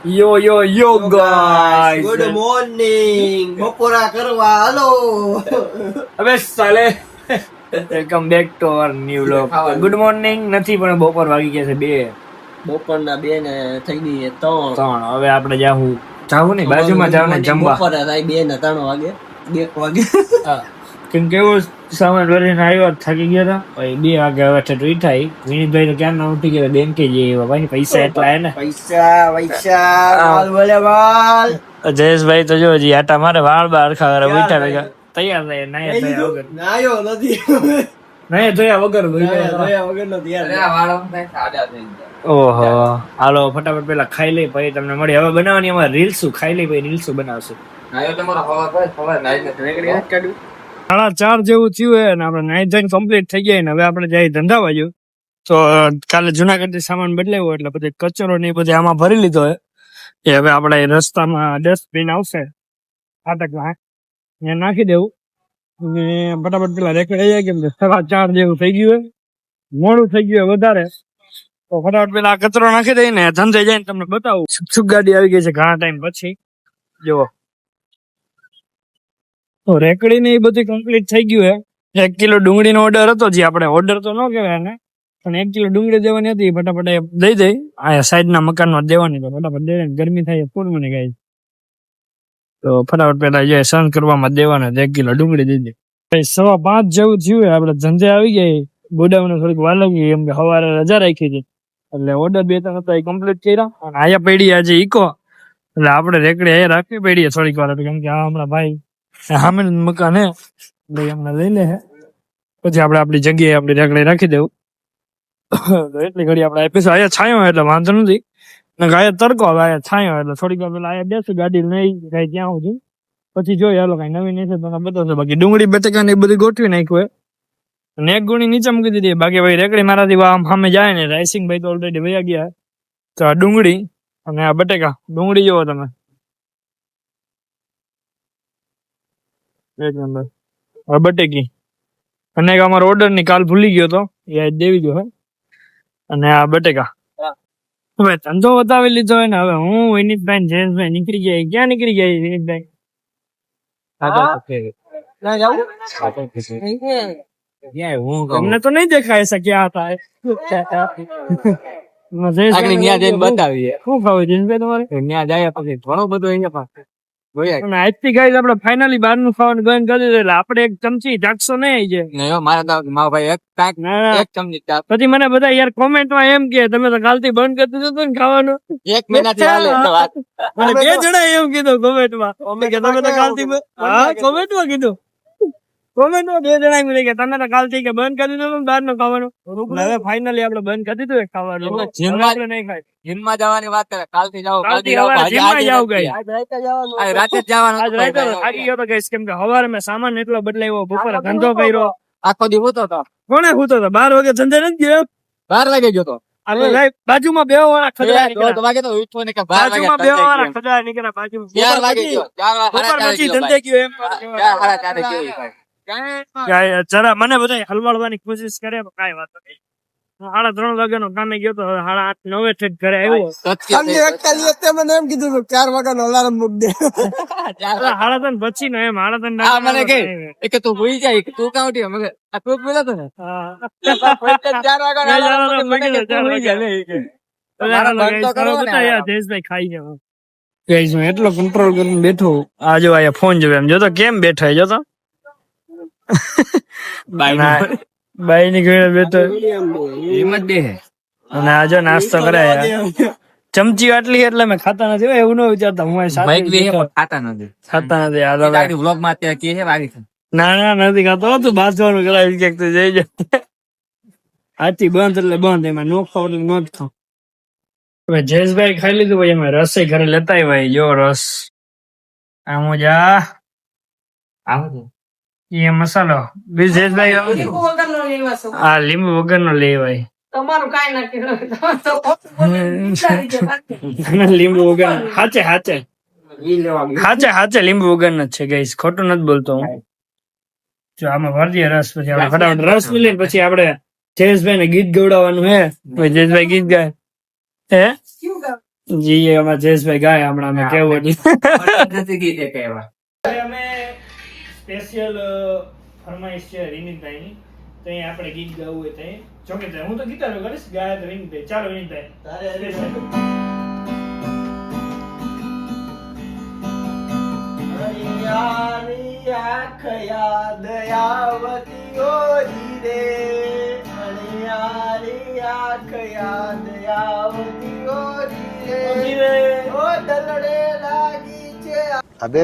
યો guys, good morning. બપોરા કરવા હાલો. અબે સાલે welcome back to our new vlog. Good morning નથી પણ બપોર વાગી ગયા છે 2. બપોરના 2 ને થઈ ગઈ 3. હવે આપણે જાવું ને બાજુમાં જાવ ને જમવા. બપોરે થાય 2 ને 3 વાગે 2 વાગે. કેમ કે એવું સામાન ભરીને આવ્યો થાકી ગયા હતા. પછી 2 વાગે હવે ઠેઠ ઉઠાઈ. વિનીતભાઈ તો ક્યાં ના ઉઠી ગયા બેંકે જઈએ ભાઈ, પૈસા એટલા હે ને. પૈસા માલ બોલે માલ. જયેશભાઈ તો જો હજી આટા મારે વાળ બાર ખાવા ઉઠા ભેગા તૈયાર થાય નાયા ધોયા વગર. નાયો નથી. નાયા ધોયા વગર નાયા વગર નો તૈયાર. ઓહો, હાલો ફટાફટ પેલા ખાઈ લઈ પછી તમને મળી. હવે બનાવવાની અમારે રીલ્સ ખાઈ લઈ પછી રીલ્સ બનાવશું. 4:30 જેવું થયું હે ને આપણે નાઈ ધોઈને કમ્પ્લીટ થઈ ગયા ને હવે આપણે જઈએ ધંધા બાજુ. તો કાલે જુનાગઢથી સામાન બદલાવ્યો એટલે પછી કચરો ને બધે આમાં ભરી લીધો હે. એ હવે આપણે રસ્તામાં ડસ્ટબિન આવશે ફાટકમાં ત્યાં નાખી દેવું ને ફટાફટ પેલા રેકડ આવી જાય. કેમ કે 4:30 જેવું થઈ ગયું હે, મોડું થઈ ગયું વધારે. તો ફટાફટ પેલા કચરો નાખી દઈ ને ધંધે જઈને તમને બતાવું. સુખ ગાડી આવી ગઈ છે ઘણા ટાઈમ પછી. જુઓ તો રેકડી ને એ બધું કમ્પ્લીટ થઈ ગયું હે. 1 કિલો ડુંગળીનો ઓર્ડર હતો, જે આપણે ઓર્ડર તો ન કહેવાય ને, પણ 1 કિલો ડુંગળી દેવાની હતી. ફટાફટ દઈ દઈ આ સાઈડના મકાનમાં દેવાની. તો ફટાફટ દે, ગરમી થાય ફૂલ મને ગાય. તો ફટાફટ પેલા જે સહન કરવામાં દેવાના 1 કિલો ડુંગળી દઈ દે. 5:15 જેવું થયું હે, આપણે ધંધે આવી ગઈ. ગોડાઉન થોડીક વાર લાગી એમ કે સવારે રજા રાખી હતી એટલે ઓર્ડર 2-3 હતા એ કમ્પ્લીટ કર્યા. અને આયા પડી આજે ઈકો એટલે આપણે રેકડી અહીંયા રાખવી પડી થોડીક વાર, કેમ કે આ હમણાં ભાઈ સામે મકાન હે ભાઈ અમને લઈ લે હે. પછી આપણે આપણી જગ્યાએ આપણી રેકડી રાખી દેવું. તો એટલી ઘડી આપણે પૈસા અહીંયા છાયો એટલે વાંધો નથી ને. અહીંયા તડકો હવે અહીંયા છાયો એટલે થોડીક વાર પેલા અહીંયા બેસું ગાડી નહીં કઈ ત્યાં સુધી પછી જોઈએ હાલો કઈ નવી નહીં તમને બતાવશે. બાકી ડુંગળી બટેકા ને એ બધું ગોઠવી નાખ્યું હોય ને 1 ગુણી નીચે મૂકી દીધી. બાકી ભાઈ રેકડી મારાથી આમ સામે જાય ને રાઈસિંગ ભાઈ તો ઓલરેડી વયા ગયા. તો આ ડુંગળી અને આ બટેકા. ડુંગળી જોવો તમે એક નંબર. હવે બટેકી અને અમારો ઓર્ડર ની કાલ ભૂલી ગયો તો એ દેવી ગયો હે. અને આ બટેકા હવે ધંધો બતાવી લીધો હોય ને. હવે હું વિનીતભાઈ જયેશભાઈ નીકળી ગયા. ક્યાં નીકળી ગયા વિનીતભાઈ? તમને તો નહીં દેખાય છે ક્યાં હતા. બતાવીએ શું ખાવ જયેશભાઈ તમારે? ત્યાં જાય પછી ઘણું બધું અહીંયા આજથી ગાઈસ આપણે ફાઇનલી બહારનું ખાવાનું બંધ કરી દીધું એટલે આપણે એક ચમચી ચાખશો નહીં છે. પછી મને બધા યાર કોમેન્ટમાં એમ કે તમે તો કાલથી બંધ કરી દીધું હતું ને ખાવાનું. 1 મહિનાથી હાલે તો વાત. મને 2 જણા એમ કીધું કોમેન્ટમાં કે તમે તો કાલથી કોમેન્ટમાં કીધું. કોમેન્ટમાં 2 જણા એમ કે તમે તો કાલથી કે બંધ કરી દીધું બહારનું ખાવાનું. હવે ફાઇનલી આપણે બંધ કરી દીધું ખાવાનું. આપણે નહીં ખાય. જીમમાં જવાની વાત કરે કાલથી જાવ રાતે જવાનું કેમ કે સવારે મેં સામાન એટલો બદલાવ્યો, બપોરે ધંધો કર્યો, આખો દી હોતો હતો. કોને હોતો હતો 12 વાગે ધંધે નથી ગયો. 12 વાગે ગયો તો બાજુમાં 2 વાળા ખજા વાગે તો ઉઠવો ને કે 12 બાજુમાં 2 વાળા ખજા નીકળ્યા. બાજુમાં 4 વાગે ગયો. 4 પછી ધંધે ગયો એમ. 4 જરા મને બધા હલવાડવાની કોશિશ કરે કઈ વાત નહીં. 3:30 વાગ્યાનો કામે ગયો તો 8:30-9 ઠેક ઘરે આવ્યો. મને એમ કીધું 4 વાગ્યાનો અલાર્મ મૂક દે. 3:30 પછી નો એમ 3:30 મને કે તું ભૂલી જાય કે તું કાં ઉઠી મગર આ તું બોલા તો ને 4 વાગ્યાનો અલાર્મ મને કે તું ભૂલી જાય જયેશભાઈ ખાઈ જાવ. ગાઈસ હું એટલો કંટ્રોલ કરીને બેઠો. આ જો આયા ફોન જોવે એમ જોતો કેમ બેઠો જોતો. બાઈ ની ઘરે બેઠો અને આજો નાસ્તો કરે. ચમચી આટલી એટલે મેં ખાતા નથી એવું ન વિચારતા. હું ખાતા નથી. ના નથી ખાતો. તું બાંધવાનું કરાવી ક્યાંક તો જઈ જાય. હાથી બંધ એટલે બંધ. એમાં નો ખાવ એટલે નો જ ખાવ. હવે જયેશભાઈ ખાઈ લીધું ભાઈ. એમાં રસ ઘરે લેતા ભાઈ. જો રસ આમ જા એ મસાલો જયેશભાઈ હા લીંબુ વગર નો લેવાય. લીંબુ વગર હાચે લીંબુ વગર જ છે ગાઈસ, ખોટું નથી બોલતો હું. જો આમાં ભરતીય રસ. પછી આપણે ફટાફટ રસ લઈને પછી આપણે જયેશભાઈ ને ગીત ગવડાવવાનું હે. જયેશભાઈ ગીત ગાય હે જી અમારા જયેશભાઈ ગાય હમણાં અમે કેવું નથી ગીતે કહેવા. હવે અમે સ્પેશિયલ ફરમાઈશ છે વિનીતભાઈની, તો અહીં આપણે ગીત ગાવું હોય તો અહીં જોકે હું તો ગીતાર કરીશ, ગાય તો વિનીતભાઈ. ચાલો વિનીતભાઈ. હરિયાળી આંખ યાદ આવતી ઓરી રે, હરિયાળી આંખ યાદ આવતી ઓરી રે, ઓ દલડે લાગી છે. अबे